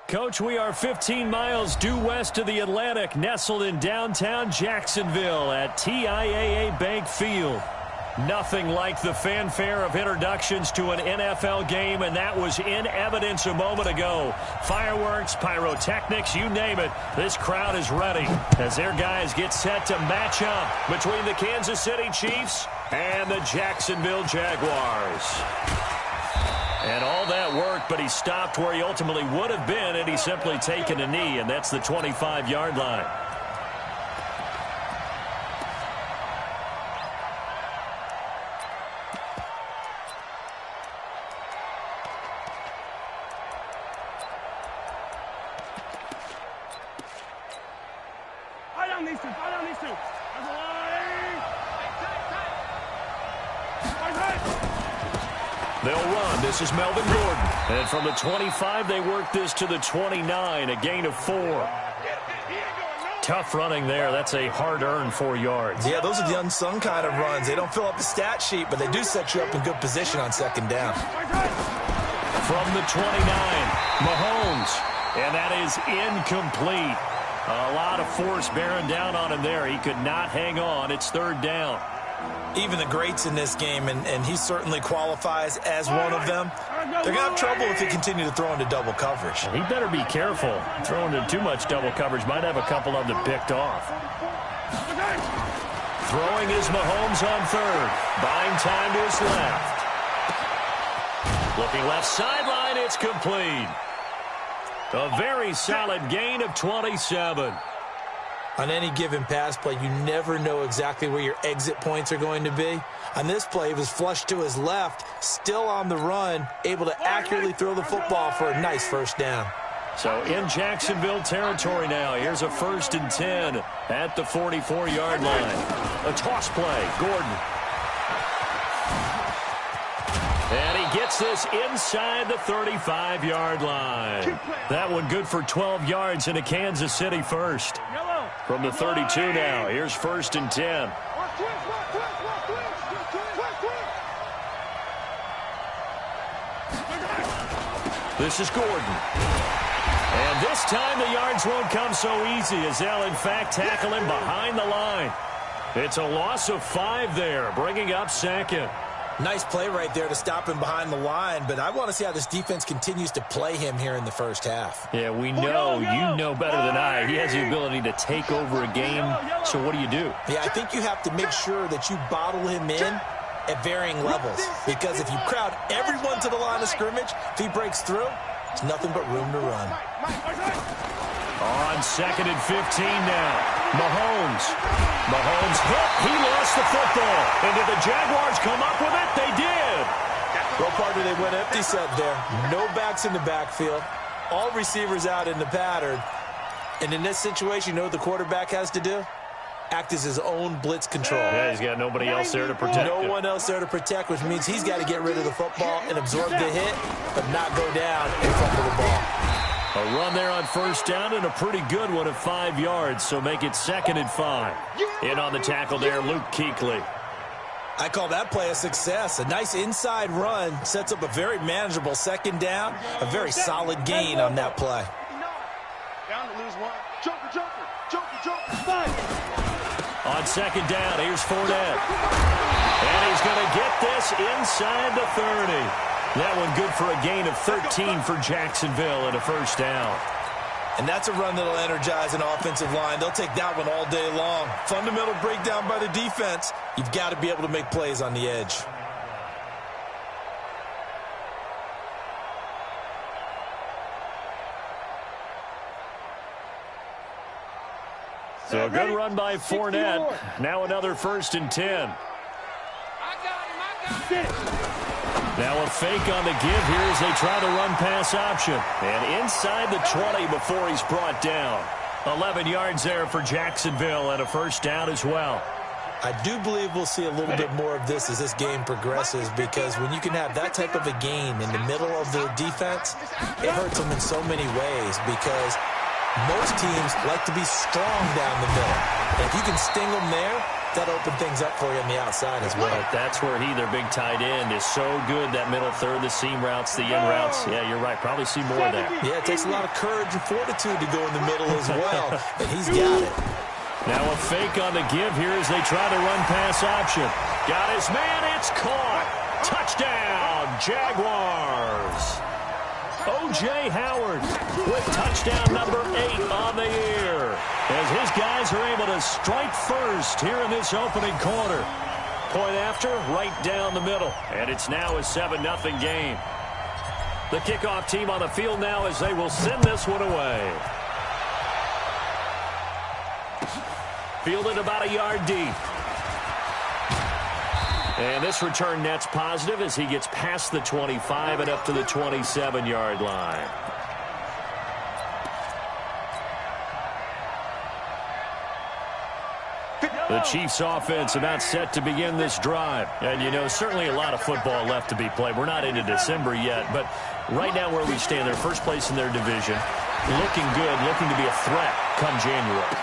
Coach, we are 15 miles due west of the Atlantic, nestled in downtown Jacksonville at TIAA Bank Field. Nothing like the fanfare of introductions to an NFL game, and that was in evidence a moment ago. Fireworks, pyrotechnics, you name it. This crowd is ready as their guys get set to match up between the Kansas City Chiefs and the Jacksonville Jaguars. And all that worked, but he stopped where he ultimately would have been had he simply taken a knee, and that's the 25-yard line. They'll run. This is Melvin Gordon. And from the 25, they work this to the 29, a gain of 4. Tough running there. That's a hard-earned 4 yards. Yeah, those are the unsung kind of runs. They don't fill up the stat sheet, but they do set you up in good position on second down. From the 29, Mahomes. And that is incomplete. A lot of force bearing down on him there. He could not hang on. It's third down. Even the greats in this game, and he certainly qualifies as one of them, they're going to have trouble if they continue to throw into double coverage. He better be careful. Throwing into too much double coverage might have a couple of them picked off. Throwing is Mahomes on third. Buying time to his left. Looking left sideline, it's complete. A very solid gain of 27. On any given pass play, you never know exactly where your exit points are going to be. On this play, he was flushed to his left, still on the run, able to accurately throw the football for a nice first down. So in Jacksonville territory now, here's a 1st and 10 at the 44-yard line. A toss play, Gordon. And he gets this inside the 35-yard line. That one good for 12 yards in a Kansas City first. From the 32 now, here's 1st and 10. This is Gordon. And this time the yards won't come so easy as they'll in fact tackle him behind the line. It's a loss of 5 there, bringing up 2nd. Nice play right there to stop him behind the line, but I want to see how this defense continues to play him here in the first half. Yeah, we know, you know better than I. He has the ability to take over a game, so what do you do? Yeah, I think you have to make sure that you bottle him in at varying levels, because if you crowd everyone to the line of scrimmage, if he breaks through, it's nothing but room to run. On 2nd and 15 now. Mahomes hit. He lost the football. And did the Jaguars come up with it? They did. Well, partner, they went empty set there. No backs in the backfield. All receivers out in the pattern. And in this situation, you know what the quarterback has to do? Act as his own blitz control. Yeah, he's got nobody else there to protect him. No one else there to protect, which means he's got to get rid of the football and absorb the hit, but not go down and fumble the ball. A run there on 1st down and a pretty good one of 5 yards, so make it 2nd and 5. In on the tackle there, Luke Kuechly. I call that play a success. A nice inside run sets up a very manageable 2nd down, a very solid gain on that play. Down to lose one. Joker. On 2nd down, here's Fournette. And he's going to get this inside the 30. That one good for a gain of 13 for Jacksonville and a 1st down. And that's a run that'll energize an offensive line. They'll take that one all day long. Fundamental breakdown by the defense. You've got to be able to make plays on the edge. So a good run by Fournette. Now another 1st and 10. Now a fake on the give here as they try to run pass option. And inside the 20 before he's brought down. 11 yards there for Jacksonville and a 1st down as well. I do believe we'll see a little bit more of this as this game progresses, because when you can have that type of a gain in the middle of the defense, it hurts them in so many ways, because most teams like to be strong down the middle. And if you can sting them there, That opened things up for you on the outside as well. That's where their big tight end, is so good. That middle third, the seam routes, the in routes. Yeah, you're right. Probably see more of that. Yeah, it takes a lot of courage and fortitude to go in the middle as well. And he's got it. Now a fake on the give here as they try to run pass option. Got his man. It's caught. Touchdown, Jaguars. O.J. Howard with touchdown number 8 on the year, as his guys are able to strike first here in this opening quarter. Point after, right down the middle, and it's now a 7-0 game. The kickoff team on the field now as they will send this one away. Fielded about a yard deep. And this return net's positive as he gets past the 25 and up to the 27-yard line. The Chiefs offense about set to begin this drive. And, you know, certainly a lot of football left to be played. We're not into December yet, but right now where we stand, they're first place in their division. Looking good, looking to be a threat come January.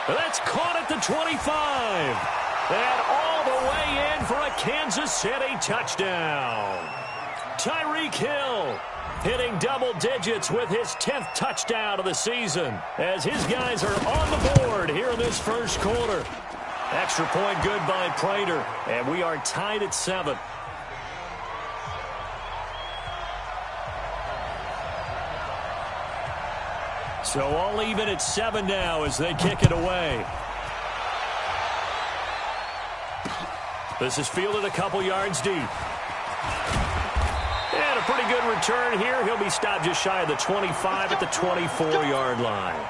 But that's caught at the 25. And all the way in for a Kansas City touchdown. Tyreek Hill hitting double digits with his 10th touchdown of the season, as his guys are on the board here in this first quarter. Extra point good by Prater, and we are tied at 7. So all even at 7 now as they kick it away. This is fielded a couple yards deep. And a pretty good return here. He'll be stopped just shy of the 25 at the 24-yard line.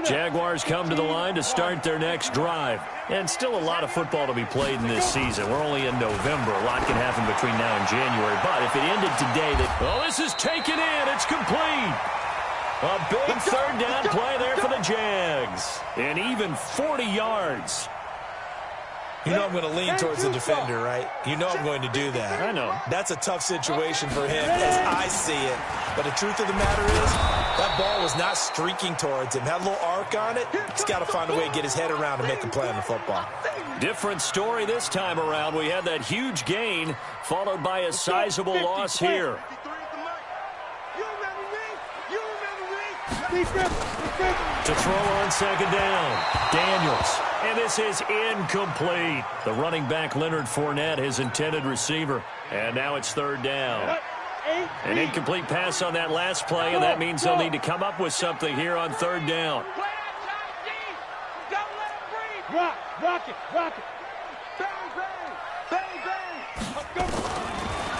Jaguars come to the line to start their next drive. And still a lot of football to be played in this season. We're only in November. A lot can happen between now and January. But if it ended today, this is taken in. It's complete. A big third down play there for the Jags. And even 40 yards. You know I'm going to lean towards the defender, right? You know I'm going to do that. I know. That's a tough situation for him as I see it. But the truth of the matter is, that ball was not streaking towards him. Had a little arc on it. He's got to find a way to get his head around and make a play on the football. Different story this time around. We had that huge gain followed by a sizable loss here. To throw on second down, Daniels. And this is incomplete. The running back, Leonard Fournette, his intended receiver. And now it's third down. An incomplete pass on that last play, and that means they'll need to come up with something here on third down. Rock it. Bang, bang.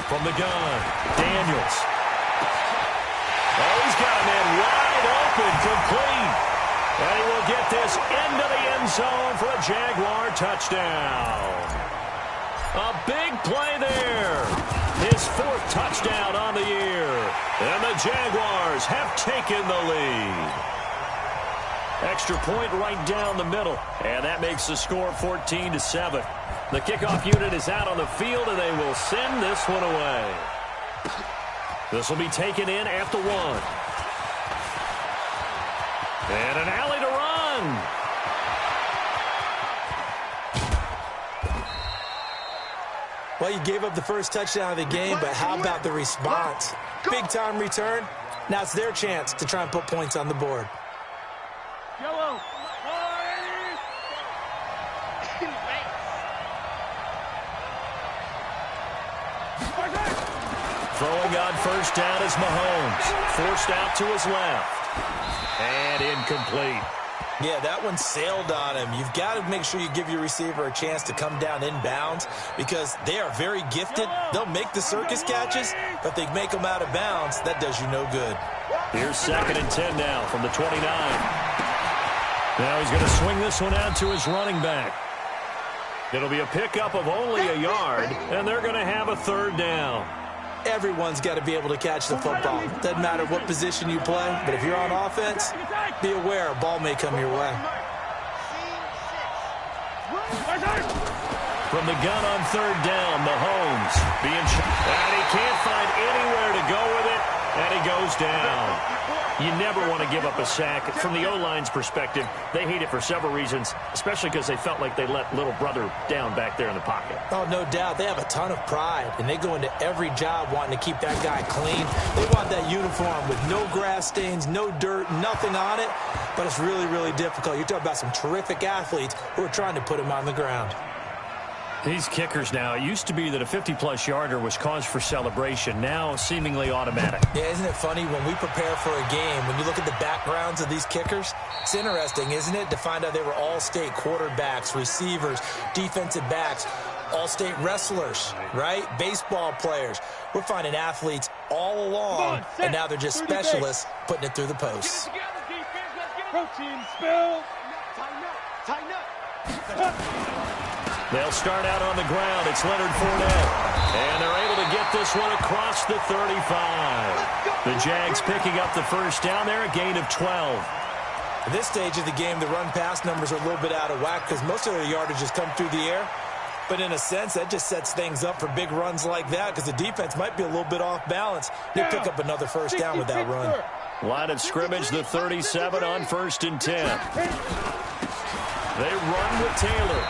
From the gun, Daniels. Oh, he's got a man wide open, complete. And he will get this into the end zone for a Jaguar touchdown. A big play there. His 4th touchdown on the year. And the Jaguars have taken the lead. Extra point right down the middle. And that makes the score 14-7. The kickoff unit is out on the field, and they will send this one away. This will be taken in at the 1. And an alley to run. Well, you gave up the first touchdown of the game, but how about the response? Big-time return. Now it's their chance to try and put points on the board. Yellow. Throwing on first down is Mahomes. Forced out to his left. And incomplete. Yeah, that one sailed on him. You've got to make sure you give your receiver a chance to come down inbounds because they are very gifted. They'll make the circus catches, but they make them out of bounds. That does you no good. Here's 2nd and 10 now from the 29. Now he's going to swing this one out to his running back. It'll be a pickup of only a yard, and they're going to have a third down. Everyone's got to be able to catch the football. Doesn't matter what position you play, but if you're on offense, be aware a ball may come your way. From the gun on third down, Mahomes being shot. And he can't find anywhere to go with it, and he goes down. You never want to give up a sack. From the O-line's perspective, they hate it for several reasons, especially because they felt like they let little brother down back there in the pocket. Oh, no doubt. They have a ton of pride, and they go into every job wanting to keep that guy clean. They want that uniform with no grass stains, no dirt, nothing on it, but it's really, really difficult. You're talking about some terrific athletes who are trying to put him on the ground. These kickers now, it used to be that a 50-plus yarder was cause for celebration, now seemingly automatic. Yeah, isn't it funny when we prepare for a game, when you look at the backgrounds of these kickers, it's interesting, isn't it, to find out they were all-state quarterbacks, receivers, defensive backs, all-state wrestlers, right? Baseball players. We're finding athletes all along, and now they're just specialists putting it through the posts. Protein spill. Tighten up. They'll start out on the ground. It's Leonard Fournette. And they're able to get this one across the 35. The Jags picking up the first down there, a gain of 12. At this stage of the game, the run-pass numbers are a little bit out of whack because most of their yardage has come through the air. But in a sense, that just sets things up for big runs like that because the defense might be a little bit off balance. They pick up another first down with that run. Line of scrimmage, the 37 on 1st and 10. They run with Taylor.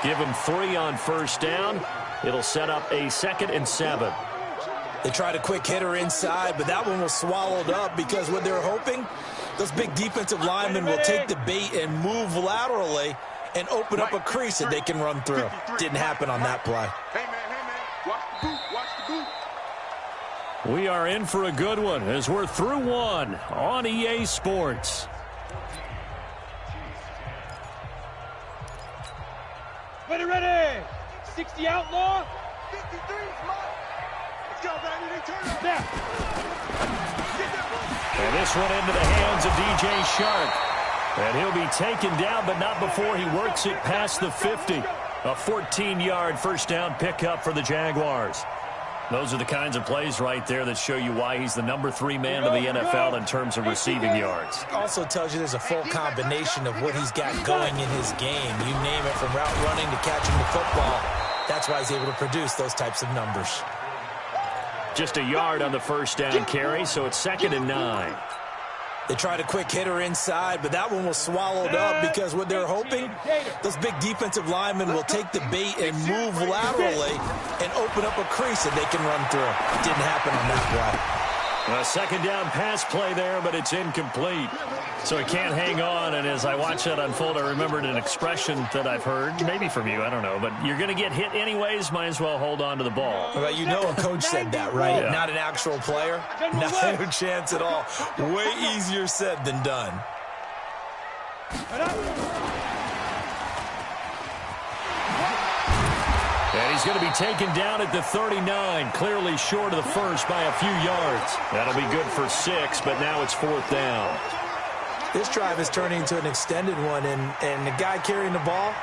Give him 3 on first down. It'll set up a 2nd and 7. They tried a quick hitter inside, but that one was swallowed up because what they're hoping, those big defensive linemen will take the bait and move laterally and open up a crease that they can run through. Didn't happen on that play. Hey, man. Watch the boot. We are in for a good one as we're through one on EA Sports. Ready. 60 outlaw. 53 smart. Let's go, baby. They turn up now. And this one into the hands of DJ Shark. And he'll be taken down, but not before he works it past the 50. A 14-yard first down pickup for the Jaguars. Those are the kinds of plays right there that show you why he's the number 3 man of the NFL in terms of receiving yards. Also tells you there's a full combination of what he's got going in his game. You name it, from route running to catching the football. That's why he's able to produce those types of numbers. Just a yard on the first down carry, so it's 2nd and 9. They tried a quick hitter inside, but that one was swallowed up because what they're hoping, those big defensive linemen will take the bait and move laterally and open up a crease that they can run through. Didn't happen on that play. A 2nd down pass play there, but it's incomplete. So he can't hang on, and as I watch that unfold, I remembered an expression that I've heard, maybe from you, I don't know, but you're going to get hit anyways, might as well hold on to the ball. Well, you know a coach said that, right? Yeah. Not an actual player. No chance at all. Way easier said than done. And he's going to be taken down at the 39, clearly short of the first by a few yards. That'll be good for 6, but now it's 4th down. This drive is turning into an extended one, and the guy carrying the ball,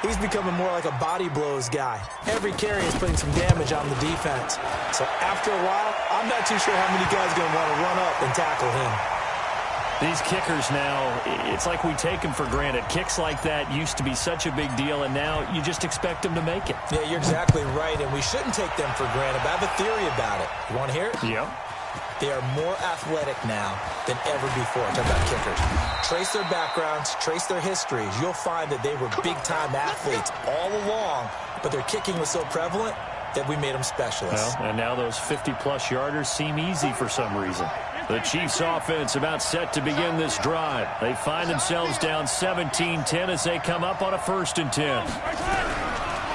he's becoming more like a body blows guy. Every carry is putting some damage on the defense. So after a while, I'm not too sure how many guys are going to want to run up and tackle him. These kickers now, it's like we take them for granted. Kicks like that used to be such a big deal, and now you just expect them to make it. Yeah, you're exactly right, and we shouldn't take them for granted. But I have a theory about it. You want to hear it? Yep. They are more athletic now than ever before. Talk about kickers. Trace their backgrounds, trace their histories. You'll find that they were big-time athletes all along, but their kicking was so prevalent that we made them specialists. Well, and now those 50-plus yarders seem easy for some reason. The Chiefs offense about set to begin this drive. They find themselves down 17-10 as they come up on a 1st and 10.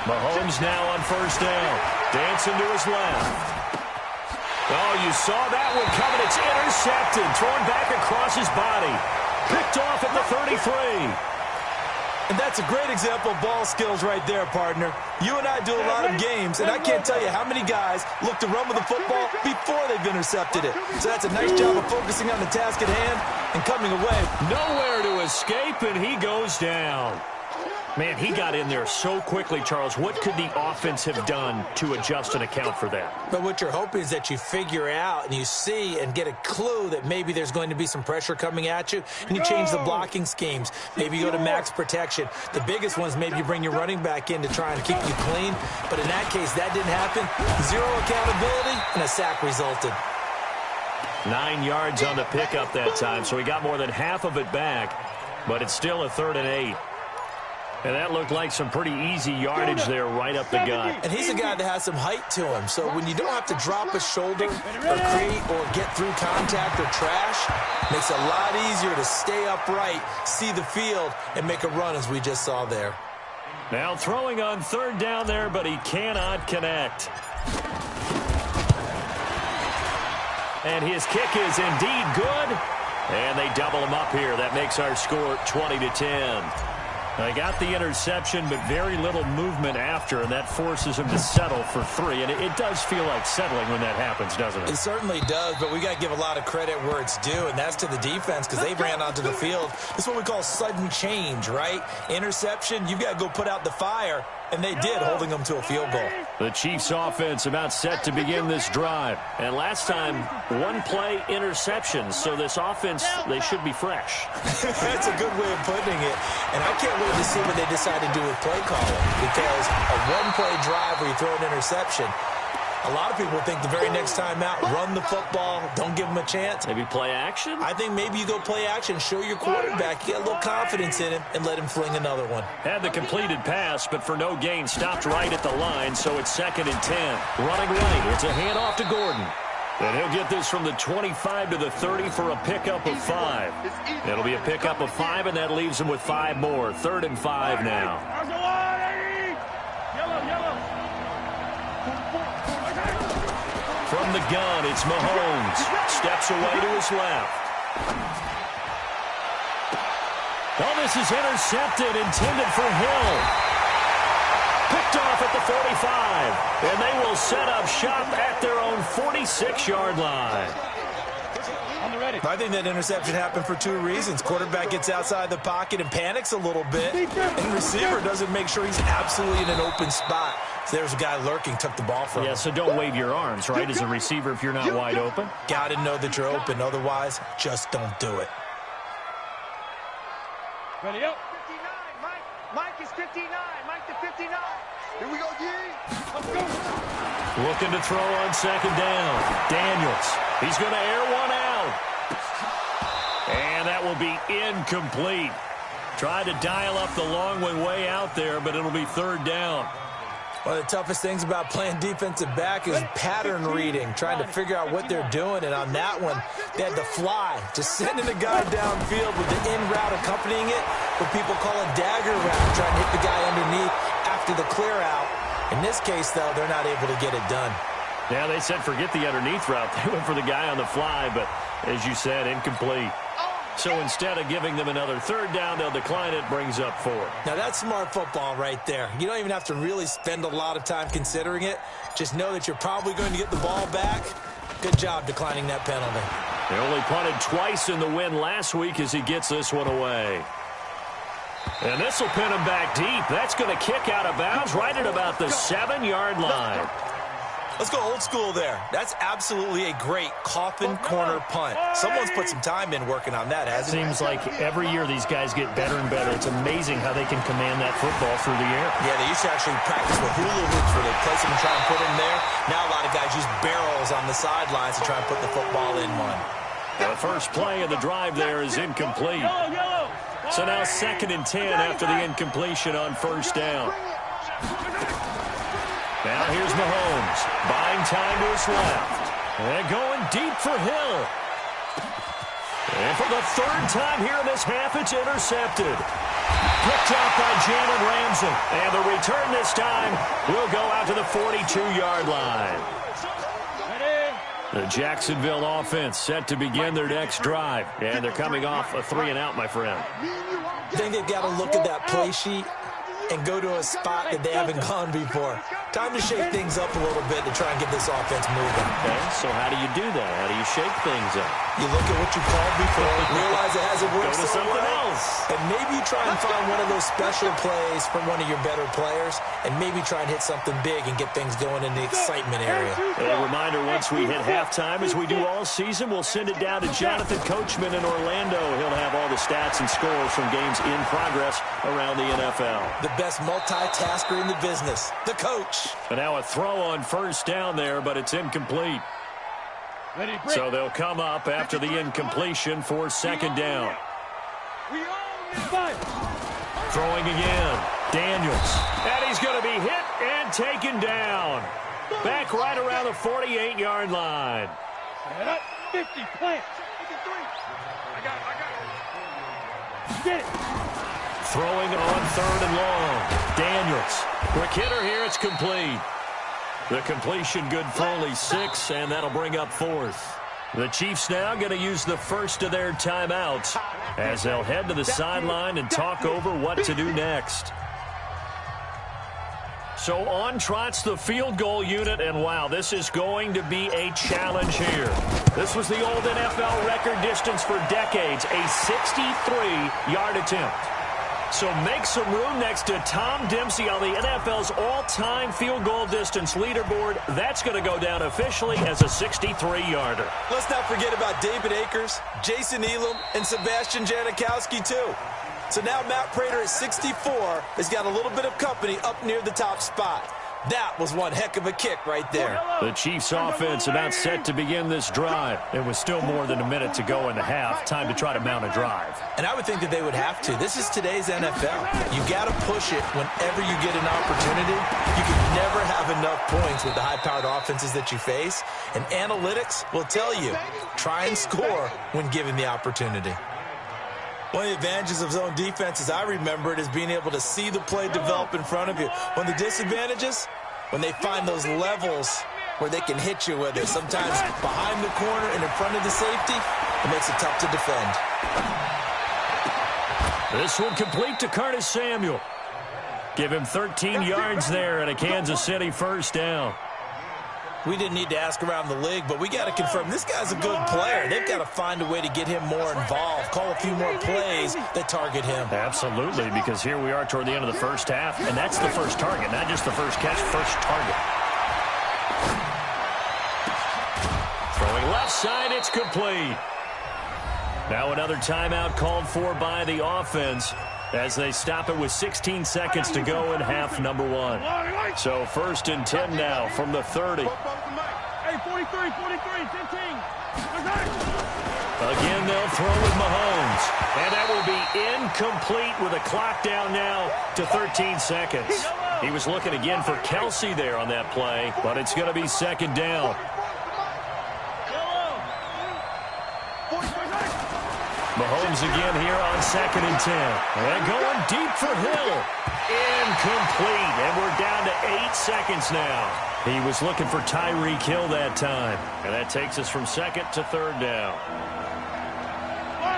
Mahomes now on first down. Dancing to his left. Oh, you saw that one coming. It's intercepted. Thrown back across his body. Picked off at the 33. And that's a great example of ball skills right there, partner. You and I do a lot of games, and I can't tell you how many guys look to run with the football before they've intercepted it. So that's a nice job of focusing on the task at hand and coming away. Nowhere to escape, and he goes down. Man, he got in there so quickly, Charles. What could the offense have done to adjust and account for that? But what you're hoping is that you figure out and you see and get a clue that maybe there's going to be some pressure coming at you, and you change the blocking schemes. Maybe you go to max protection. The biggest one is maybe you bring your running back in to try and keep you clean. But in that case, that didn't happen. Zero accountability, and a sack resulted. 9 yards on the pickup that time, so he got more than half of it back, but it's still a 3rd and 8. And that looked like some pretty easy yardage there right up the gut. And he's a guy that has some height to him, so when you don't have to drop a shoulder or create or get through contact or trash, makes it a lot easier to stay upright, see the field, and make a run as we just saw there. Now throwing on 3rd down there, but he cannot connect. And his kick is indeed good. And they double him up here. That makes our score 20-10. They got the interception, but very little movement after, and that forces him to settle for 3. And it does feel like settling when that happens, doesn't it? It certainly does, but we got to give a lot of credit where it's due, and that's to the defense because they ran onto the field. This is what we call sudden change, right? Interception, you've got to go put out the fire, and they did, holding them to a field goal. The Chiefs offense about set to begin this drive. And last time, 1-play interception. So this offense, they should be fresh. That's a good way of putting it. And I can't wait to see what they decide to do with play calling. Because a 1-play drive where you throw an interception, a lot of people think the very next time out, run the football, don't give them a chance. Maybe play action? I think maybe you go play action, show your quarterback, you get a little confidence in him, and let him fling another one. Had the completed pass, but for no gain, stopped right at the line, so it's 2nd and 10. Running right, it's a handoff to Gordon. And he'll get this from the 25 to the 30 for a pickup of 5. It'll be a pickup of 5, and that leaves him with 5 more. 3rd and 5 now. From the gun, it's Mahomes. Steps away to his left. Oh, this is intercepted, intended for Hill. Picked off at the 45. And they will set up shop at their own 46-yard line. I think that interception happened for 2 reasons. Quarterback gets outside the pocket and panics a little bit, and receiver doesn't make sure he's absolutely in an open spot. So there's a guy lurking, took the ball from him. Yeah, so don't wave your arms, right, as a receiver if you're not wide open. Got to know that you're open. Otherwise, just don't do it. Ready up. 59, Mike. Mike is 59. Mike to 59. Here we go, G. Let's go. Looking to throw on 2nd down. Daniels. He's going to air one out. And that will be incomplete. Tried to dial up the long one way out there, but it'll be 3rd down. One of the toughest things about playing defensive back is pattern reading, trying to figure out what they're doing. And on that one, they had to fly, just sending a guy downfield with the in route accompanying it, what people call a dagger route, trying to hit the guy underneath after the clear out. In this case, though, they're not able to get it done. Yeah, they said forget the underneath route. They went for the guy on the fly, but as you said, incomplete. So instead of giving them another 3rd down, they'll decline it, brings up 4. Now, that's smart football right there. You don't even have to really spend a lot of time considering it. Just know that you're probably going to get the ball back. Good job declining that penalty. They only punted twice in the win last week as he gets this one away. And this will pin him back deep. That's going to kick out of bounds right at about the 7-yard line. Let's go old school there. That's absolutely a great coffin corner punt. Someone's put some time in working on that, hasn't it? Seems like every year these guys get better and better. It's amazing how they can command that football through the air. Yeah, they used to actually practice with hula hoops where they place them and try and put them there. Now a lot of guys use barrels on the sidelines to try and put the football in one. The first play of the drive there is incomplete. So now 2nd and 10 after the incompletion on 1st down. Now here's Mahomes, buying time to his left. And going deep for Hill. And for the 3rd time here in this half, it's intercepted. Picked up by Jalen Ramsey. And the return this time will go out to the 42-yard line. The Jacksonville offense set to begin their next drive. And they're coming off a 3-and-out, my friend. I think they've got to look at that play sheet and go to a spot that they haven't gone before. Time to shake things up a little bit to try and get this offense moving. Okay, so how do you do that? How do you shake things up? You look at what you called before, realize it hasn't worked Go to so something well, else. and maybe you try and find one of those special plays from one of your better players, and maybe try and hit something big and get things going in the excitement area. A reminder, once we hit halftime, as we do all season, we'll send it down to Jonathan Coachman in Orlando. He'll have all the stats and scores from games in progress around the NFL. The best multitasker in the business, the coach. And now a throw on first down there, but it's incomplete. So they'll come up after the incompletion for second down. Throwing again. Daniels. And he's going to be hit and taken down. Back right around the 48-yard line. 50, plant. I got it. Get it. Throwing on third and long. Daniels. Quick hitter here. It's complete. The completion good for only 6, and that'll bring up fourth. The Chiefs now going to use the first of their timeouts as they'll head to the sideline and talk over what to do next. So on trots the field goal unit, and wow, this is going to be a challenge here. This was the old NFL record distance for decades, a 63-yard attempt. So make some room next to Tom Dempsey on the NFL's all-time field goal distance leaderboard. That's going to go down officially as a 63-yarder. Let's not forget about David Akers, Jason Elam, and Sebastian Janikowski, too. So now Matt Prater at 64 has got a little bit of company up near the top spot. That was one heck of a kick right there. The Chiefs offense about set to begin this drive. It was still more than a minute to go in the half. Time to try to mount a drive. And I would think that they would have to. This is today's NFL. You got to push it whenever you get an opportunity. You can never have enough points with the high-powered offenses that you face. And analytics will tell you, try and score when given the opportunity. One of the advantages of zone defense, as I remember it, is being able to see the play develop in front of you. One of the disadvantages, when they find those levels where they can hit you with it, sometimes behind the corner and in front of the safety, it makes it tough to defend. This one complete to Curtis Samuel. Give him 13 yards there and a Kansas City first down. We didn't need to ask around the league, but we got to confirm this guy's a good player. They've got to find a way to get him more involved, call a few more plays that target him. Absolutely, because here we are toward the end of the first half, and that's the first target, not just the first catch, first target. Throwing left side, it's complete. Now another timeout called for by the offense as they stop it with 16 seconds to go in half number 1. So first and 10 now from the 30. Hey, 43, 15. Again, they'll throw with Mahomes. And that will be incomplete with a clock down now to 13 seconds. He was looking again for Kelsey there on that play, but it's going to be second down. Mahomes again here on second and 10. And going deep for Hill. Incomplete. And we're down to 8 seconds now. He was looking for Tyreek Hill that time. And that takes us from second to third down.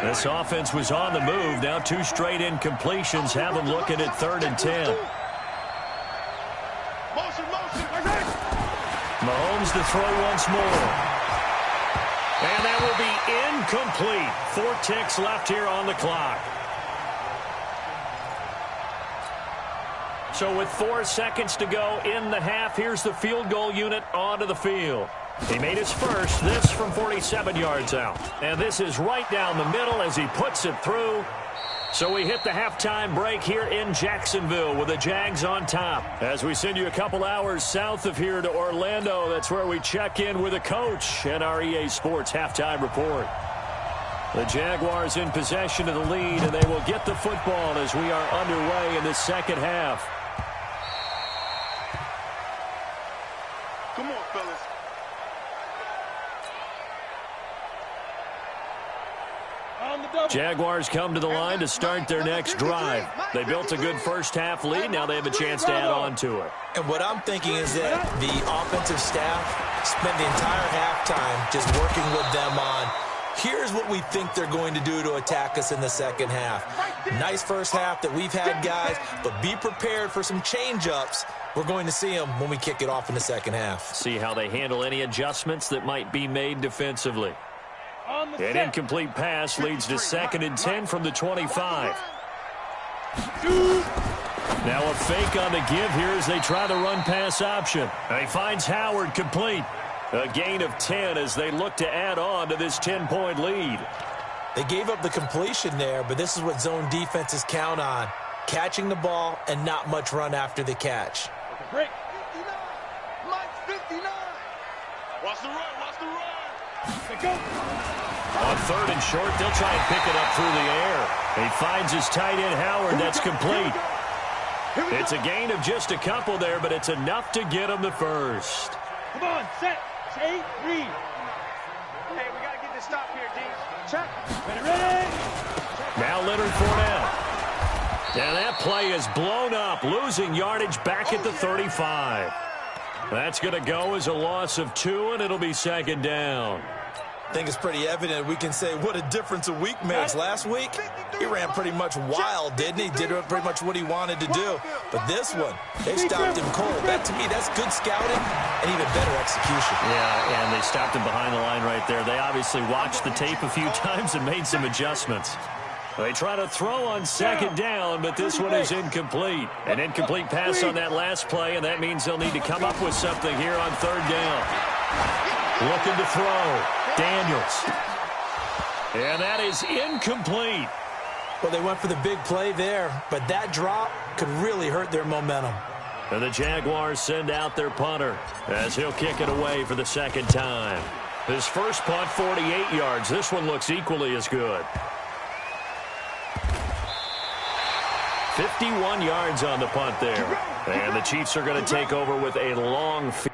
This offense was on the move. Now 2 straight incompletions have them looking at third and 10. Mahomes to throw once more. And that will be incomplete. 4 ticks left here on the clock. So with 4 seconds to go in the half, here's the field goal unit onto the field. He made his first, this from 47 yards out. And this is right down the middle as he puts it through. So we hit the halftime break here in Jacksonville with the Jags on top. As we send you a couple hours south of here to Orlando, that's where we check in with the coach and our EA Sports halftime report. The Jaguars in possession of the lead, and they will get the football as we are underway in the second half. Come on, fellas. Jaguars come to the line to start their next drive. They built a good first-half lead. Now they have a chance to add on to it. And what I'm thinking is that the offensive staff spent the entire halftime just working with them on, here's what we think they're going to do to attack us in the second half. Nice first half that we've had, guys, but be prepared for some change-ups. We're going to see them when we kick it off in the second half. See how they handle any adjustments that might be made defensively. An incomplete pass leads to second and 10 from the 25. Now a fake on the give here as they try the run-pass option. He finds Howard complete. A gain of 10 as they look to add on to this 10-point lead. They gave up the completion there, but this is what zone defenses count on. Catching the ball and not much run after the catch. Break. 59. Mike's 59. Watch the run. Watch the run. They go. On third and short, they'll try and pick it up through the air. He finds his tight end, Howard. That's complete. It's a gain of just a couple there, but it's enough to get him the first. Come on, set. 8, 3. Hey, we got to get this stop here, D. Check. Ready. Now Leonard Fournette. And that play is blown up, losing yardage back at the 35. That's going to go as a loss of 2, and it'll be second down. I think it's pretty evident. We can say what a difference a week makes. Last week, he ran pretty much wild, didn't he? Did pretty much what he wanted to do. But this one, they stopped him cold. That, to me, that's good scouting and even better execution. Yeah, and they stopped him behind the line right there. They obviously watched the tape a few times and made some adjustments. They try to throw on second down, but this one is incomplete. An incomplete pass on that last play, and that means they'll need to come up with something here on third down. Looking to throw. Daniels. And that is incomplete. Well, they went for the big play there, but that drop could really hurt their momentum. And the Jaguars send out their punter as he'll kick it away for the second time. His first punt, 48 yards. This one looks equally as good. 51 yards on the punt there. And the Chiefs are going to take over with a long field.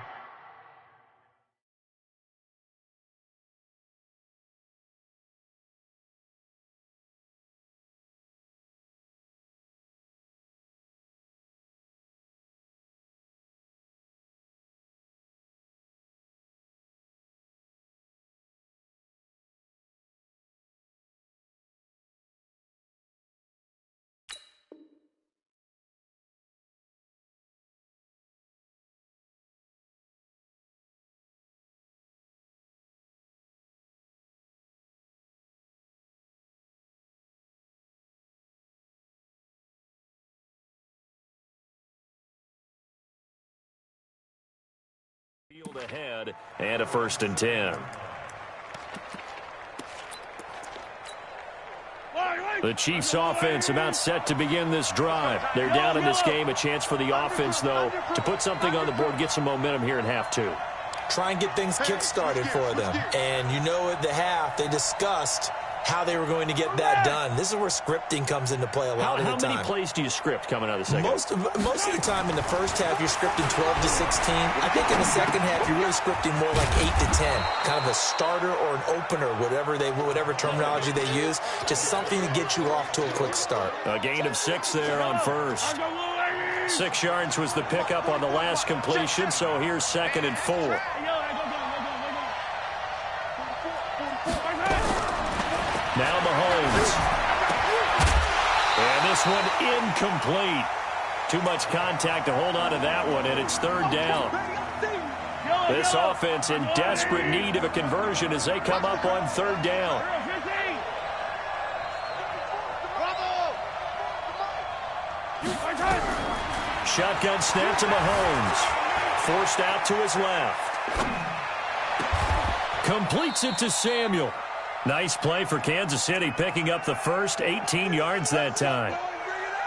Field ahead and a 1st and 10. The Chiefs offense about set to begin this drive. They're down in this game. A chance for the offense, though, to put something on the board, get some momentum here in half 2. Try and get things kick-started for them. And you know at the half, they discussed how they were going to get that done. This is where scripting comes into play a lot of the time. How many plays do you script coming out of the second? Most of the time in the first half, you're scripting 12 to 16. I think in the second half, you're really scripting more like 8 to 10. Kind of a starter or an opener, whatever terminology they use. Just something to get you off to a quick start. A gain of 6 there on first. 6 yards was the pickup on the last completion, so here's 2nd and 4. Now Mahomes. And this one incomplete. Too much contact to hold on to that one, and it's 3rd down. This offense in desperate need of a conversion as they come up on 3rd down. Shotgun snap to Mahomes. Forced out to his left. Completes it to Samuel. Nice play for Kansas City, picking up the first, 18 yards that time.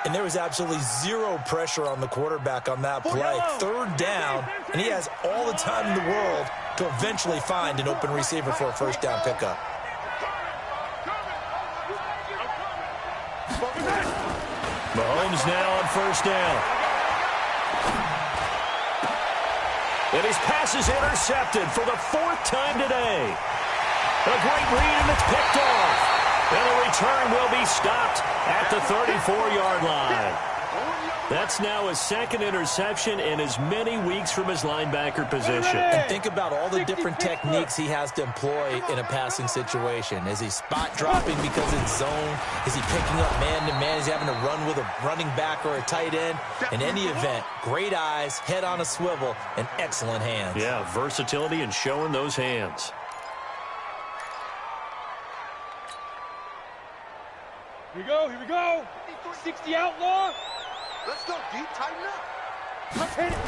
And there was absolutely zero pressure on the quarterback on that play. 3rd down, and he has all the time in the world to eventually find an open receiver for a 1st down pickup. Mahomes now on 1st down. And his pass is intercepted for the 4th time today. A great read, and it's picked off. And the return will be stopped at the 34-yard line. That's now his 2nd interception in as many weeks from his linebacker position. And think about all the different techniques he has to employ in a passing situation. Is he spot dropping because it's zone? Is he picking up man-to-man? Is he having to run with a running back or a tight end? In any event, great eyes, head on a swivel, and excellent hands. Yeah, versatility and showing those hands. Here we go. 60 outlaw. Let's go, D. Tighten up. Let's hit it.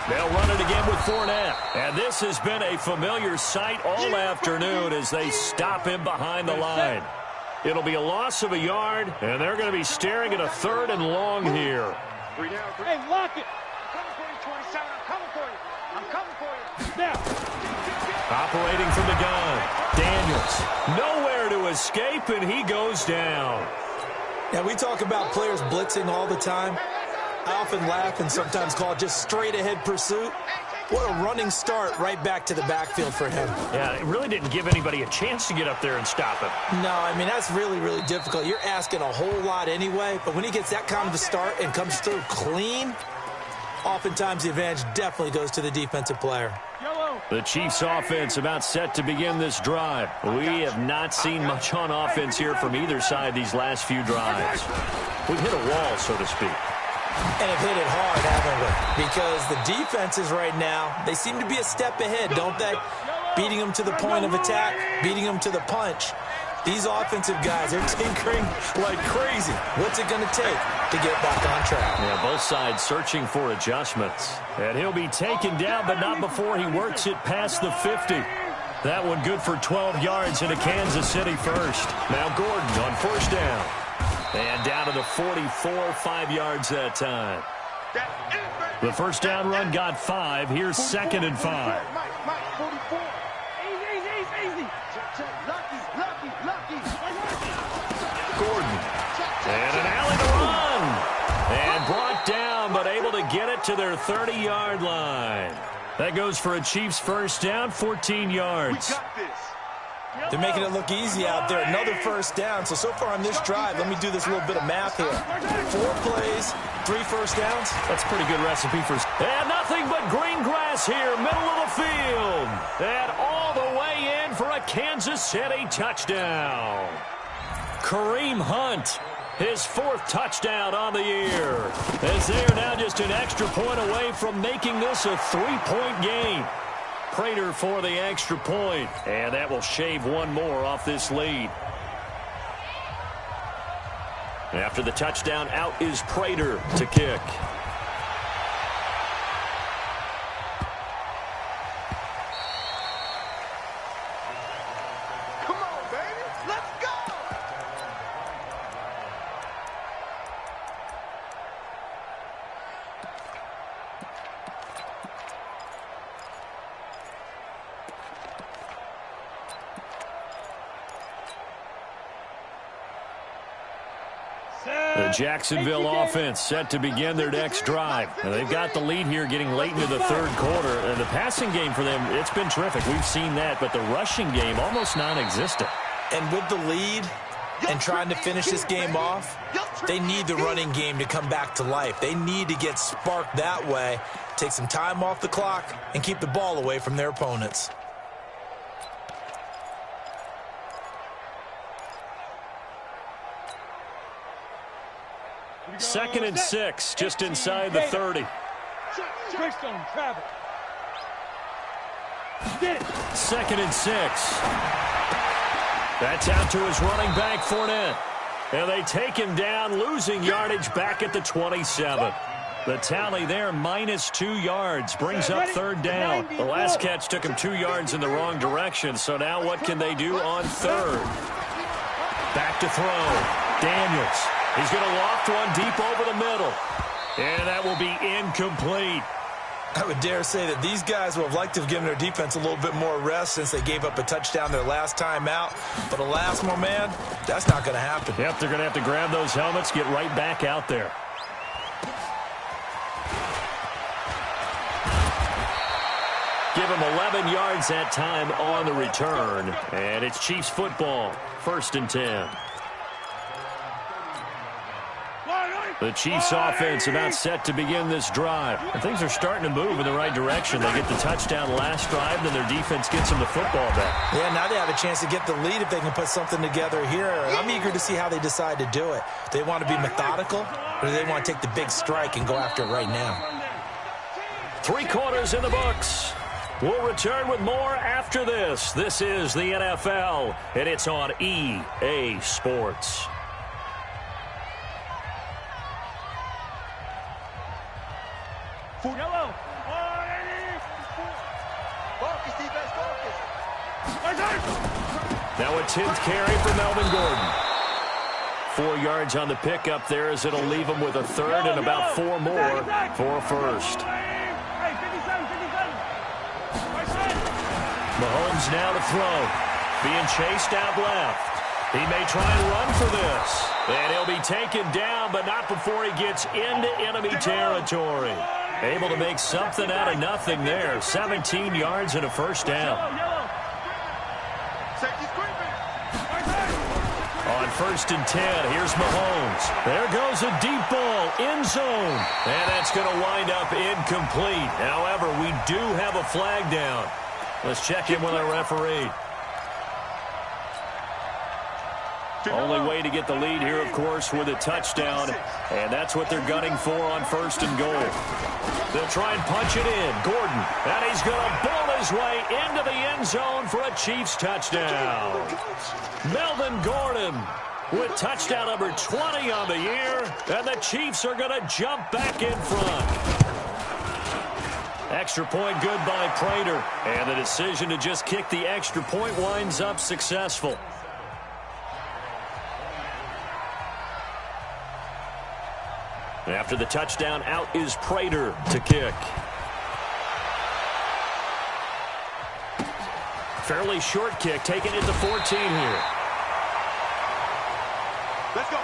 They'll run it again with Fournette. And this has been a familiar sight all afternoon as they stop him behind the line. It'll be a loss of a yard, and they're going to be staring at a 3rd and long here. Hey, lock it. I'm coming for you, 27. I'm coming for you. I'm coming for you. Now. Operating from the gun. Daniels. Nowhere to escape, and he goes down. Now, we talk about players blitzing all the time. I often laugh and sometimes call it just straight-ahead pursuit. What a running start right back to the backfield for him. Yeah, it really didn't give anybody a chance to get up there and stop him. No, I mean, that's really, really difficult. You're asking a whole lot anyway, but when he gets that kind of a start and comes through clean, oftentimes the advantage definitely goes to the defensive player. The Chiefs' offense about set to begin this drive. We have not seen much on offense here from either side these last few drives. We've hit a wall, so to speak. And have hit it hard, haven't we? Because the defenses right now, they seem to be a step ahead, don't they? Beating them to the point of attack, beating them to the punch. These offensive guys, they're tinkering like crazy. What's it going to take to get back on track? Yeah, both sides searching for adjustments. And he'll be taken down, but not before he works it past the 50. That one good for 12 yards into Kansas City first. Now Gordon on 1st down. And down to the 44, 5 yards that time. The 1st down run got 5. Here's 2nd and 5. Mike, 44. Easy. Lucky. Gordon. And an alley to run. And brought down, but able to get it to their 30-yard line. That goes for a Chiefs 1st down, 14 yards. We got this. They're making it look easy out there. Another 1st down. So far on this drive, let me do this little bit of math here. 4 plays, 3 1st downs. That's a pretty good recipe for... And nothing but green grass here, middle of the field. And all the way in for a Kansas City touchdown. Kareem Hunt, his 4th touchdown on the year. As they are now just an extra point away from making this a 3-point game. Prater for the extra point, and that will shave one more off this lead. After the touchdown, out is Prater to kick. Come on, baby. Let's go. The Jacksonville offense set to begin their next drive. Now, they've got the lead here getting late into the 3rd quarter. And the passing game for them, it's been terrific. We've seen that, but the rushing game almost non-existent. And with the lead and trying to finish this game off, they need the running game to come back to life. They need to get sparked that way, take some time off the clock, and keep the ball away from their opponents. Second and 6, just inside the 30. Greystone, travel. 2nd and 6. That's out to his running back, Fournette. And they take him down, losing yardage back at the 27. The tally there, -2 yards, brings up 3rd down. The last catch took him 2 yards in the wrong direction, so now what can they do on 3rd? Back to throw. Daniels. He's going to loft one deep over the middle. And that will be incomplete. I would dare say that these guys would have liked to have given their defense a little bit more rest since they gave up a touchdown their last time out. But alas, my man, that's not going to happen. Yep, they're going to have to grab those helmets, get right back out there. Give him 11 yards that time on the return. And it's Chiefs football, 1st and 10. The Chiefs offense about set to begin this drive. And things are starting to move in the right direction. They get the touchdown last drive, then their defense gets them the football back. Yeah, now they have a chance to get the lead if they can put something together here. I'm eager to see how they decide to do it. Do they want to be methodical, or do they want to take the big strike and go after it right now? 3 quarters in the books. We'll return with more after this. This is the NFL, and it's on EA Sports. Yellow. Focus, defense, focus. Now a 10th carry for Melvin Gordon. 4 yards on the pickup there as it'll leave him with a third and about 4 more for first. Mahomes now to throw. Being chased out left. He may try and run for this. And he'll be taken down, but not before he gets into enemy territory. Able to make something out of nothing there. 17 yards and a first down. On 1st and 10, here's Mahomes. There goes a deep ball, end zone. And that's going to wind up incomplete. However, we do have a flag down. Let's check in with our referee. Only way to get the lead here, of course, with a touchdown. And that's what they're gunning for on 1st and goal. They'll try and punch it in. Gordon. And he's going to bowl his way into the end zone for a Chiefs touchdown. Melvin Gordon with touchdown number 20 on the year. And the Chiefs are going to jump back in front. Extra point good by Prater. And the decision to just kick the extra point winds up successful. After the touchdown, out is Prater to kick. Fairly short kick, taking it to 14 here. Let's go.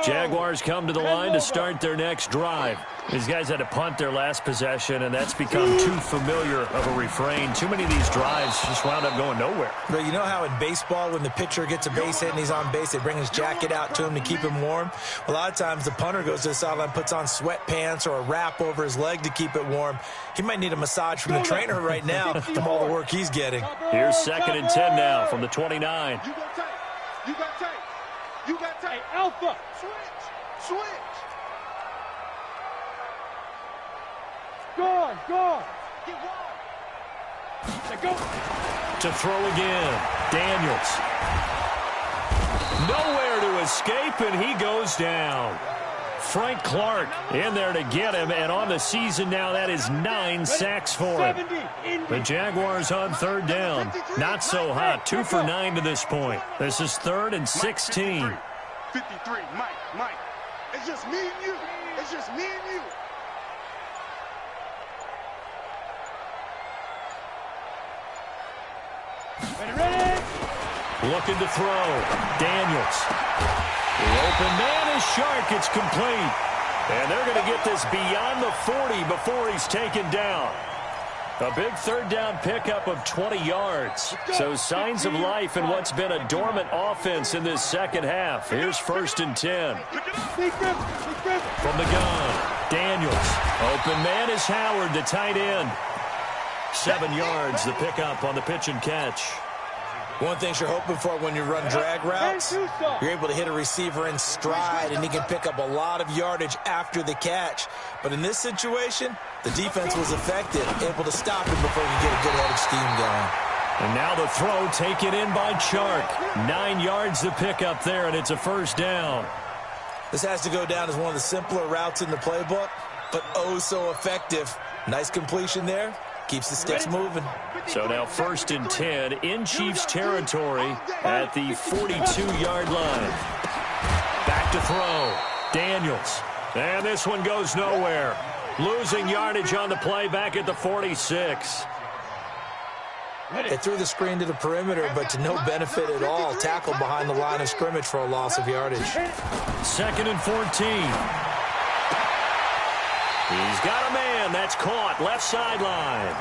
Jaguars come to the line to start their next drive. These guys had to punt their last possession, and that's become too familiar of a refrain. Too many of these drives just wound up going nowhere. But you know how in baseball, when the pitcher gets a base hit and he's on base, they bring his jacket out to him to keep him warm? A lot of times the punter goes to the sideline, puts on sweatpants or a wrap over his leg to keep it warm. He might need a massage from the trainer right now from all the work he's getting. Here's 2nd and 10 now from the 29. You got tape. You got tape. You got tape. Hey, Alpha. Switch. Gone. Get wide. Let go. To throw again. Daniels. Nowhere to escape, and he goes down. Frank Clark in there to get him, and on the season now, that is 9 sacks for him. The Jaguars on 3rd down. Not so hot. 2 for 9 to this point. This is 3rd and 16. 53, Mike. It's just me and you. It's just me and you. Ready. Looking to throw. Daniels. The open man is Shark. It's complete. And they're going to get this beyond the 40 before he's taken down. A big 3rd down pickup of 20 yards. So signs of life in what's been a dormant offense in this second half. Here's 1st and 10. From the gun, Daniels. Open man is Howard, the tight end. 7 yards, the pickup on the pitch and catch. One thing you're hoping for when you run drag routes, you're able to hit a receiver in stride, and he can pick up a lot of yardage after the catch. But in this situation, the defense was effective, able to stop him before he could get a good-headed scheme going. And now the throw taken in by Chark. 9 yards the pickup there, and it's a 1st down. This has to go down as one of the simpler routes in the playbook, but oh so effective. Nice completion there. Keeps the sticks moving. So now 1st and 10 in Chiefs territory at the 42-yard line. Back to throw. Daniels. And this one goes nowhere. Losing yardage on the play back at the 46. They threw the screen to the perimeter, but to no benefit at all. Tackled behind the line of scrimmage for a loss of yardage. 2nd and 14. He's got a man. That's caught. Left sideline.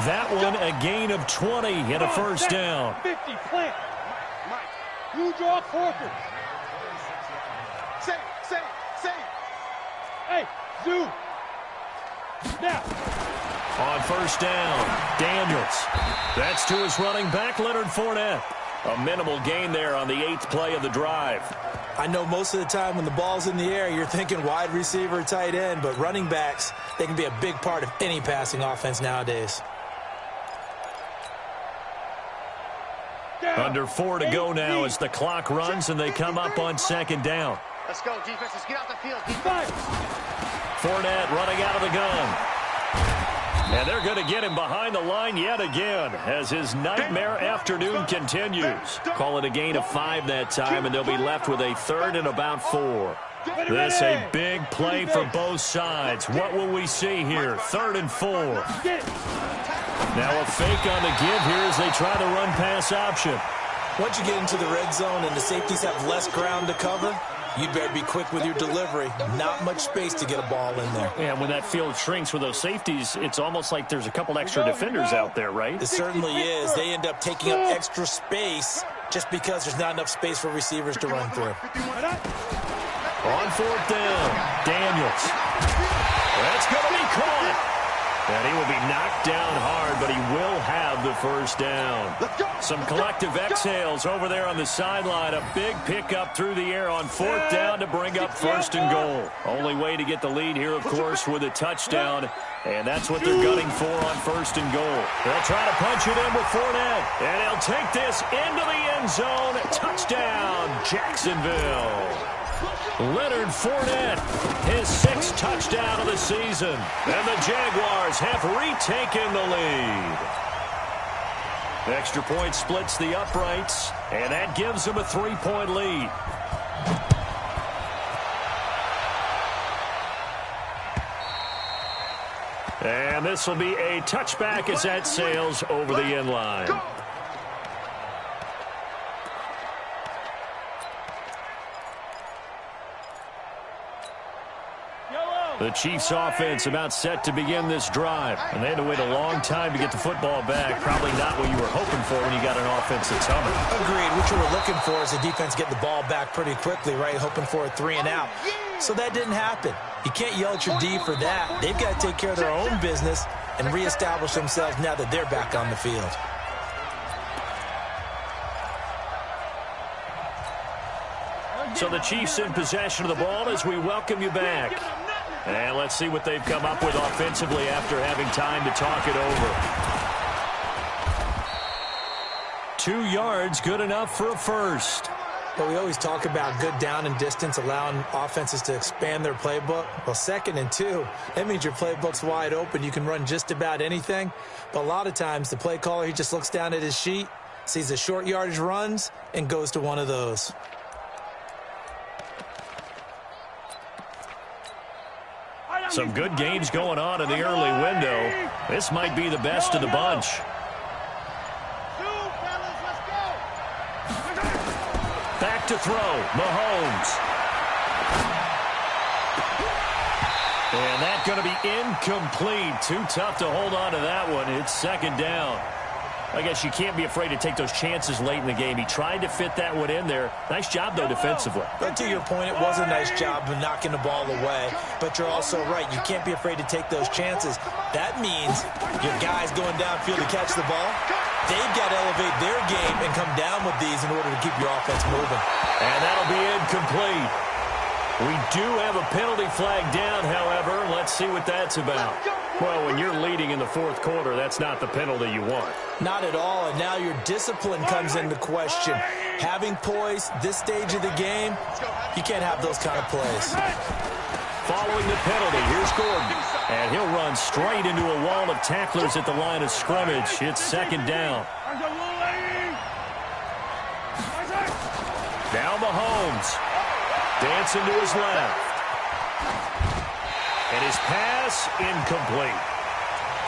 That one a gain of 20 and a 1st down. 50, plant. Mike. You draw Corker. Say. Hey, Zoo. Now. On 1st down, Daniels. That's to his running back, Leonard Fournette. A minimal gain there on the 8th play of the drive. I know most of the time when the ball's in the air, you're thinking wide receiver, tight end, but running backs, they can be a big part of any passing offense nowadays. Under 4 to go now as the clock runs and they come up on 2nd down. Let's go, defense. Let's get out the field. Fournette running out of the gun. And they're going to get him behind the line yet again as his nightmare afternoon continues. Call it a gain of 5 that time, and they'll be left with a 3rd and about 4. This a big play for both sides. What will we see here? 3rd and 4. Now a fake on the give here as they try the run-pass option. Once you get into the red zone and the safeties have less ground to cover, you'd better be quick with your delivery. Not much space to get a ball in there. Yeah, when that field shrinks with those safeties, it's almost like there's a couple extra defenders out there, right? It certainly is. They end up taking up extra space just because there's not enough space for receivers to run through. On 4th down, Daniels. That's going to be caught. And he will be knocked down hard, but he will have the 1st down. Some collective exhales over there on the sideline. A big pickup through the air on 4th down to bring up 1st and goal. Only way to get the lead here, of course, with a touchdown. And that's what they're gunning for on 1st and goal. They'll try to punch it in with Fournette. And he'll take this into the end zone. Touchdown, Jacksonville. Leonard Fournette, his 6th touchdown of the season. And the Jaguars have retaken the lead. Extra point splits the uprights, and that gives them a 3-point lead. And this will be a touchback as that sails over the end line. The Chiefs offense about set to begin this drive. And they had to wait a long time to get the football back. Probably not what you were hoping for when you got an offense that's humming. Agreed. What you were looking for is the defense get the ball back pretty quickly, right? Hoping for a 3 and out. So that didn't happen. You can't yell at your D for that. They've got to take care of their own business and reestablish themselves now that they're back on the field. So the Chiefs in possession of the ball as we welcome you back. And let's see what they've come up with offensively after having time to talk it over. 2 yards, good enough for a first. But we always talk about good down and distance, allowing offenses to expand their playbook. Well, 2nd and 2, that means your playbook's wide open. You can run just about anything. But a lot of times, the play caller, he just looks down at his sheet, sees the short yardage runs, and goes to one of those. Some good games going on in the early window. This might be the best of the bunch. Back to throw, Mahomes. And that's going to be incomplete. Too tough to hold on to that one. It's 2nd down. I guess you can't be afraid to take those chances late in the game. He tried to fit that one in there. Nice job, though, defensively. But to your point, it was a nice job of knocking the ball away. But you're also right. You can't be afraid to take those chances. That means your guys going downfield to catch the ball, they've got to elevate their game and come down with these in order to keep your offense moving. And that'll be incomplete. We do have a penalty flag down, however. Let's see what that's about. Well, when you're leading in the 4th quarter, that's not the penalty you want. Not at all, and now your discipline comes into question. Having poise this stage of the game, you can't have those kind of plays. Following the penalty, here's Gordon. And he'll run straight into a wall of tacklers at the line of scrimmage. It's 2nd down. Now Mahomes. Dancing to his left. And his pass incomplete.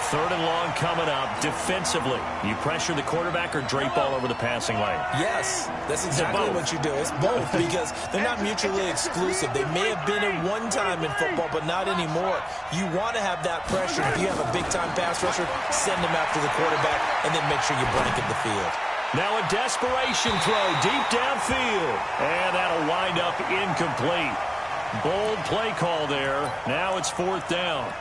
3rd and long coming up defensively. You pressure the quarterback or drape all over the passing lane? Yes, that's exactly what you do. It's both because they're not mutually exclusive. They may have been at one time in football, but not anymore. You want to have that pressure. If you have a big-time pass rusher, send him after the quarterback and then make sure you blanket the field. Now a desperation throw deep downfield. And that'll wind up incomplete. Bold play call there. Now it's 4th down.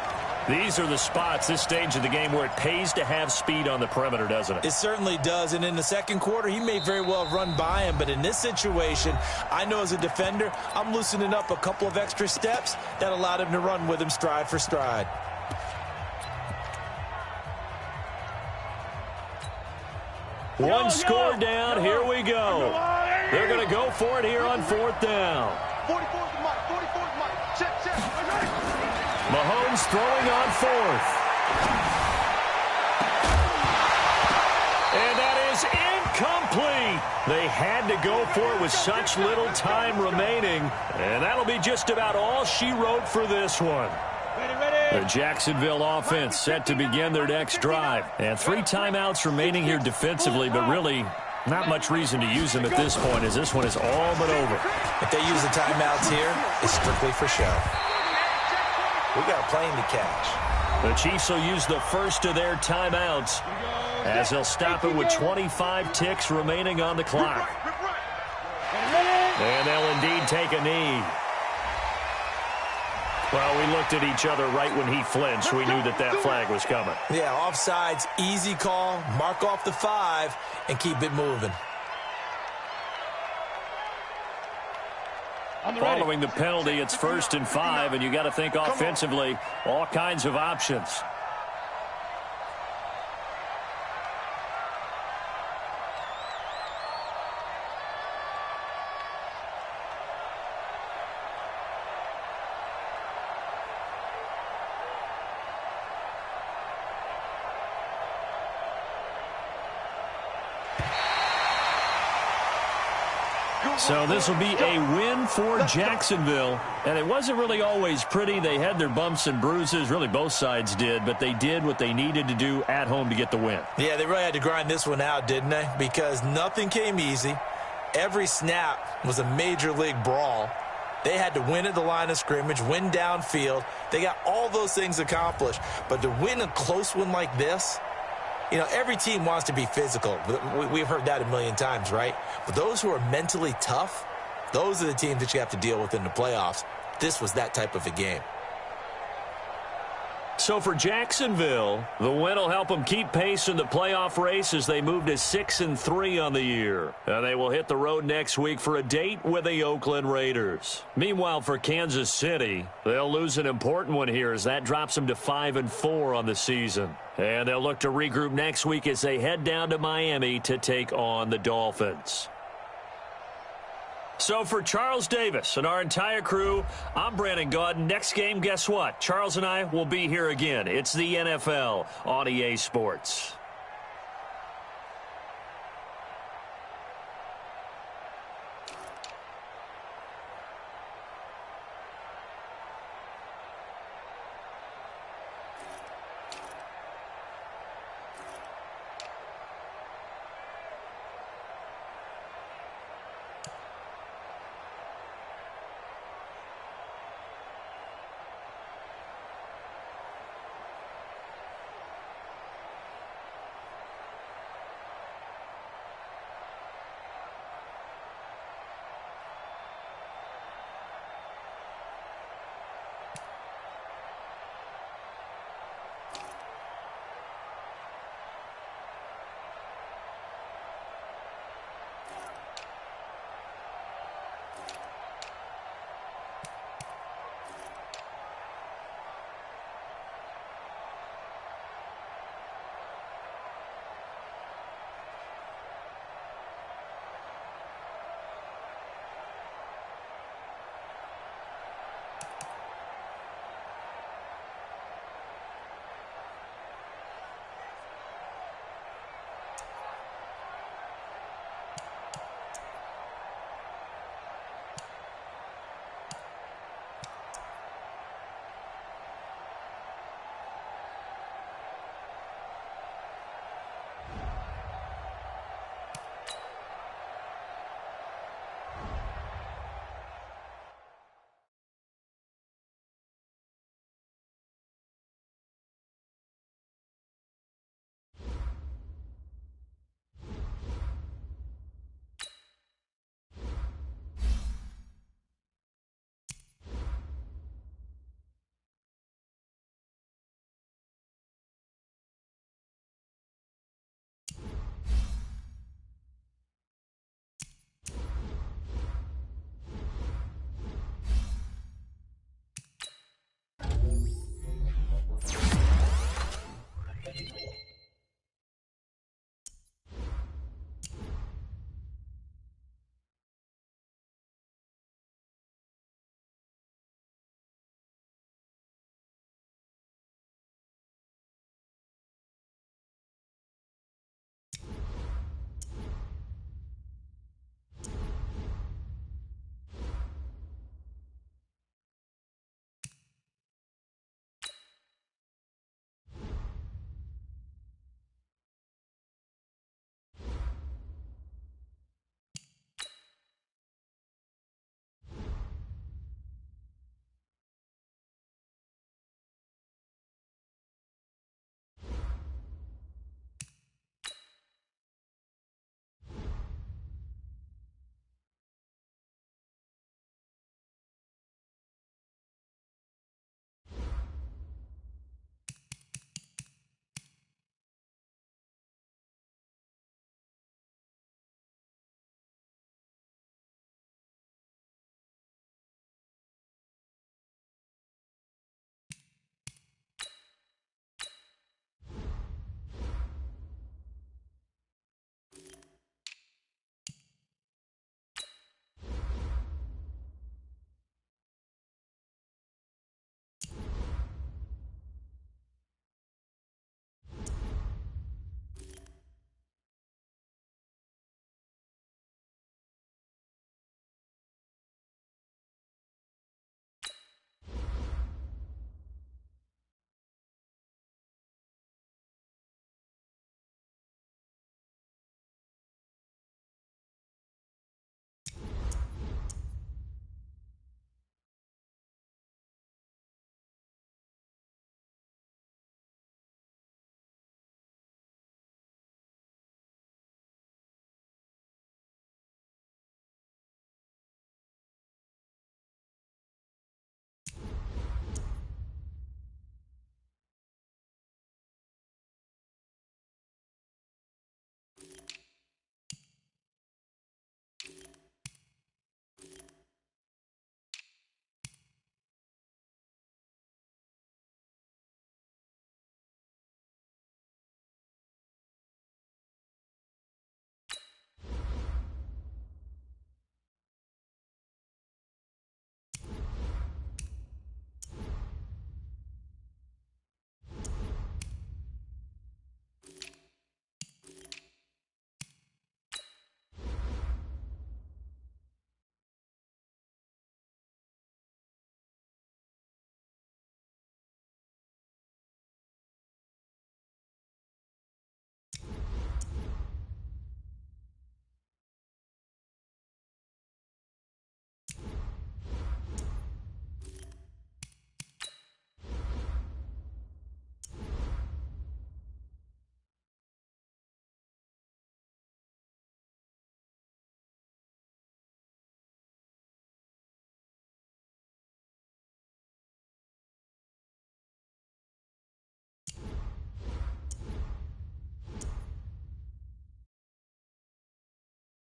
These are the spots, this stage of the game, where it pays to have speed on the perimeter, doesn't it? It certainly does, and in the second quarter, he may very well have run by him, but in this situation, I know as a defender, I'm loosening up a couple of extra steps that allowed him to run with him stride for stride. One score down, here we go. They're going to go for it here on fourth down. 44's Mike, 44's Mike. Check. Mahomes throwing on fourth. And that is incomplete. They had to go for it with such little time remaining. And that'll be just about all she wrote for this one. The Jacksonville offense set to begin their next drive. And 3 timeouts remaining here defensively, but really not much reason to use them at this point, as this one is all but over. If they use the timeouts here, it's strictly for show. We got a plane to catch. The Chiefs will use the first of their timeouts, as they'll stop it with 25 ticks remaining on the clock. And they'll indeed take a knee. Well, we looked at each other right when he flinched. We knew that that flag was coming. Yeah, offsides, easy call, mark off the 5, and keep it moving. Following the penalty, it's 1st and 5, and you got to think offensively, all kinds of options. So this will be a win for Jacksonville. And it wasn't really always pretty. They had their bumps and bruises. Really, both sides did. But they did what they needed to do at home to get the win. Yeah, they really had to grind this one out, didn't they? Because nothing came easy. Every snap was a major league brawl. They had to win at the line of scrimmage, win downfield. They got all those things accomplished. But to win a close one like this, you know, every team wants to be physical. We've heard that a million times, right? But those who are mentally tough, those are the teams that you have to deal with in the playoffs. This was that type of a game. So for Jacksonville, the win will help them keep pace in the playoff race as they move to 6-3 on the year. And they will hit the road next week for a date with the Oakland Raiders. Meanwhile, for Kansas City, they'll lose an important one here as that drops them to 5-4 on the season. And they'll look to regroup next week as they head down to Miami to take on the Dolphins. So for Charles Davis and our entire crew, I'm Brandon Gaudin. Next game, guess what? Charles and I will be here again. It's the NFL on EA Sports.